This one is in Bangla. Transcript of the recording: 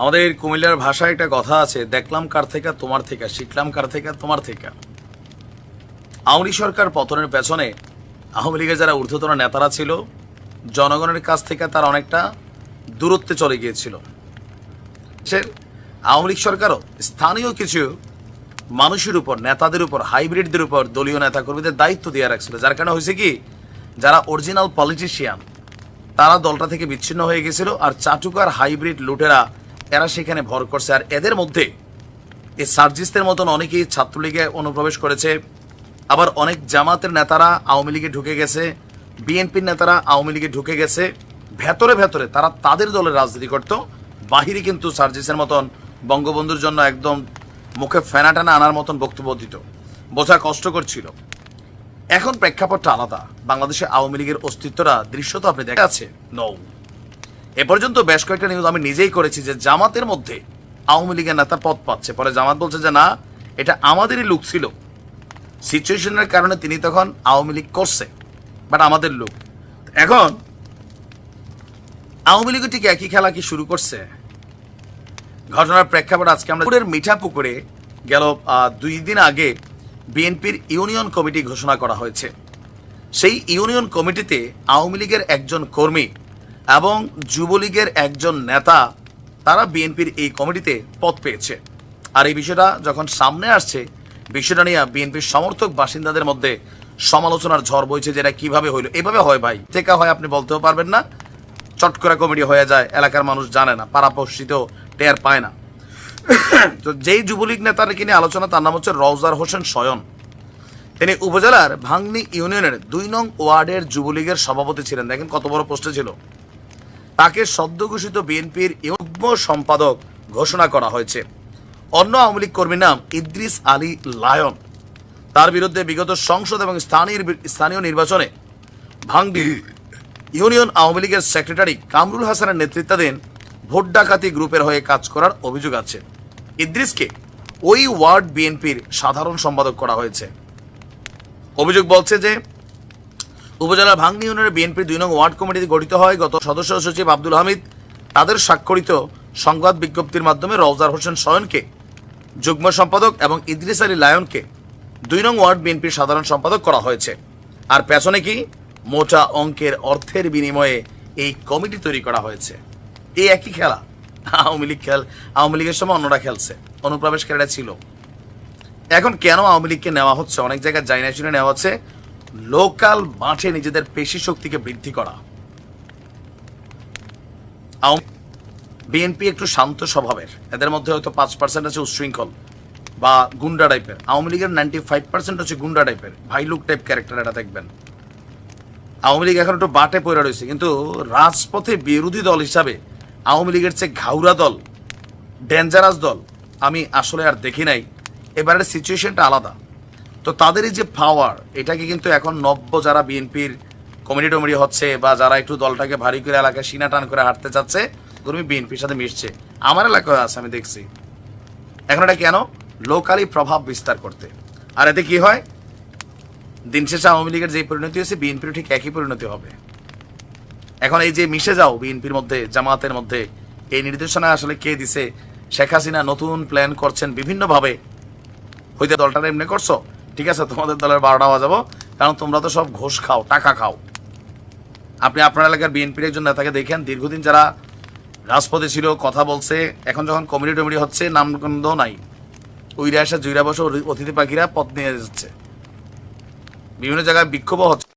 আমাদের কুমিল্লার ভাষায় একটা কথা আছে, দেখলাম কার থেকে তোমার থেকে, শিখলাম কার থেকে তোমার থেকে। আওয়ামী লীগ সরকার পতনের পেছনে আওয়ামী লীগের যারা ঊর্ধ্বতন নেতারা ছিল, জনগণের কাছ থেকে তারা অনেকটা দূরত্বে চলে গিয়েছিল। আওয়ামী লীগ সরকারও স্থানীয় কিছু মানুষের উপর, নেতাদের উপর, হাইব্রিডদের উপর দলীয় নেতাকর্মীদের দায়িত্ব দিয়ে রাখছিল, যার কারণে হয়েছে কি, যারা অরিজিনাল পলিটিশিয়ান তারা দলটা থেকে বিচ্ছিন্ন হয়ে গেছিল, আর চাটুকার হাইব্রিড লুটেরা এরা সেখানে ভর করছে। আর এদের মধ্যে এই সার্জিসদের মতন অনেকেই ছাত্রলীগে অনুপ্রবেশ করেছে, আবার অনেক জামাতের নেতারা আওয়ামী লীগে ঢুকে গেছে, বিএনপির নেতারা আওয়ামী লীগে ঢুকে গেছে। ভেতরে ভেতরে তারা তাদের দলের রাজনীতি করত, বাহিরে কিন্তু সার্জিসের মতন বঙ্গবন্ধুর জন্য একদম মুখে ফেনা টানা আনার মতন বক্তব্য দিত। বোঝা কষ্টকর ছিল। এখন প্রেক্ষাপটটা আলাদা। বাংলাদেশে আওয়ামী লীগের অস্তিত্বটা, দৃশ্য তো আপনি দেখা আছে নৌ। এ পর্যন্ত বেশ কয়েকটা নিউজ আমি নিজেই করেছি যে জামাতের মধ্যে আওয়ামী লীগের নেতা পদ পাচ্ছে, পরে জামাত বলছে যে না, এটা আমাদেরই লোক ছিল, সিচুয়েশনের কারণে তিনি তখন আওয়ামী লীগ করছে, বাট আমাদের লোক। এখন আওয়ামী লীগও ঠিক একই খেলা কি শুরু করছে। ঘটনার প্রেক্ষাপট আজকে আমরা মিঠাপুকুরে গেল 2 দিন আগে বিএনপির ইউনিয়ন কমিটি ঘোষণা করা হয়েছে। সেই ইউনিয়ন কমিটিতে আওয়ামী লীগের একজন কর্মী এবং যুবলীগের একজন নেতা, তারা বিএনপির এই কমিটিতে পদ পেয়েছে। আর এই বিষয়টা যখন সামনে আসছে, বিষয়টা নিয়ে বিএনপির সমর্থক বাসিন্দাদের মধ্যে সমালোচনার ঝড় বইছে, যেটা কিভাবে হইলো। এভাবে হয় ভাই, টেকা হয় আপনি বলতেও পারবেন না, চট করে কমিটি হয়ে যায়, এলাকার মানুষ জানে না, পাড়াপড়শিতেও টের পায় না। তো যেই যুবলীগ নেতার কিনে আলোচনা, তার নাম হচ্ছে রওজার হোসেন সয়ন। তিনি উপজেলার ভাংনি ইউনিয়নের 2 নং ওয়ার্ডের যুবলীগের সভাপতি ছিলেন। দেখেন কত বড় পোস্টে ছিল। তাকে সদ্য ঘোষিত বিএনপির যুগ্ম সম্পাদক ঘোষণা করা হয়েছে। অন্য আওয়ামী লীগ কর্মীর নাম ইদ্রিস আলী লায়ন। তার বিরুদ্ধে বিগত সংসদ এবং স্থানীয় নির্বাচনে ভাংনি ইউনিয়ন আওয়ামী লীগের সেক্রেটারি কামরুল হাসানের নেতৃত্বাধীন ভোট ডাকাতি গ্রুপের হয়ে কাজ করার অভিযোগ আছে। ইদ্রিসকে ওই ওয়ার্ড বিএনপির সাধারণ সম্পাদক করা হয়েছে। অভিযোগ বলছে যে উপজেলার ভাংনি ইউনিয়নের বিএনপির 2 নং ওয়ার্ড কমিটি গঠিত হয় গত সদস্য সচিব আব্দুল হামিদ তাদের স্বাক্ষরিত সংবাদ বিজ্ঞপ্তির মাধ্যমে রওজার হোসেন সয়নকে যুগ্ম সম্পাদক এবং ইদ্রিস আলী লায়নকে 2 নং ওয়ার্ড বিএনপির সাধারণ সম্পাদক করা হয়েছে। আর পেছনে কি, মোটা অঙ্কের অর্থের বিনিময়ে এই কমিটি তৈরি করা হয়েছে। এই একই খেলা আওয়ামী লীগের সময় অন্যরা খেলছে, অনুপ্রবেশকারীরা ছিল। এখন কেন আওয়ামী লীগকে নেওয়া হচ্ছে, অনেক জায়গায় জাইনা শুনে নেওয়া হচ্ছে লোকাল মাঠে নিজেদের পেশি শক্তিকে বৃদ্ধি করা। বিএনপি একটু শান্ত স্বভাবের, এদের মধ্যে হয়তো 5% আছে উচ্ছৃঙ্খল বা গুন্ডা টাইপের। আওয়ামী লীগের 95% হচ্ছে গুন্ডা টাইপের, ভাইলুক টাইপ ক্যারেক্টার। এটা দেখবেন আওয়ামী লীগ এখন একটু বাটে পড়ে রয়েছে, কিন্তু রাজপথে বিরোধী দল হিসাবে আওয়ামী লীগের চেয়ে ঘাউরা দল, ডেঞ্জারাস দল আমি আসলে আর দেখি নাই। এবারের সিচুয়েশনটা আলাদা। তো তাদের এই যে পাওয়ার, এটাকে কিন্তু এখন নব্য যারা বিএনপির কমিটি টমিটি হচ্ছে বা যারা একটু দলটাকে ভারী করে এলাকায় সিনা টান করে হাঁটতে চাচ্ছে, কর্মী বিএনপির সাথে মিশছে। আমার এলাকায় আছে, আমি দেখছি। এখন এটা কেন? লোকালি প্রভাব বিস্তার করতে। আর এতে কি হয়, দিন শেষে আওয়ামী লীগের যে পরিণতি হয়েছে বিএনপির ঠিক একই পরিণতি হবে। এখন এই যে মিশে যাও বিএনপির মধ্যে, জামাতের মধ্যে, এই নির্দেশনা আসলে কে দিছে? শেখ হাসিনা নতুন প্ল্যান করছেন বিভিন্নভাবে। হইতে দলটা এমনি করছো, ঠিক আছে, তোমাদের দলের 12টা বাজাবো, কারণ তোমরা তো সব ঘোষ খাও, টাকা খাও। আপনি আপনার এলাকার বিএনপির একজন নেতাকে দেখেন, দীর্ঘদিন যারা রাজপথে ছিল, কথা বলছে, এখন যখন কমিটি টমিটি হচ্ছে নামগন্ধ নাই, উইরা আসা জুইরা বসে অতিথি পাখিরা পথ নিয়ে যাচ্ছে, বিভিন্ন জায়গায় বিক্ষোভও হচ্ছে।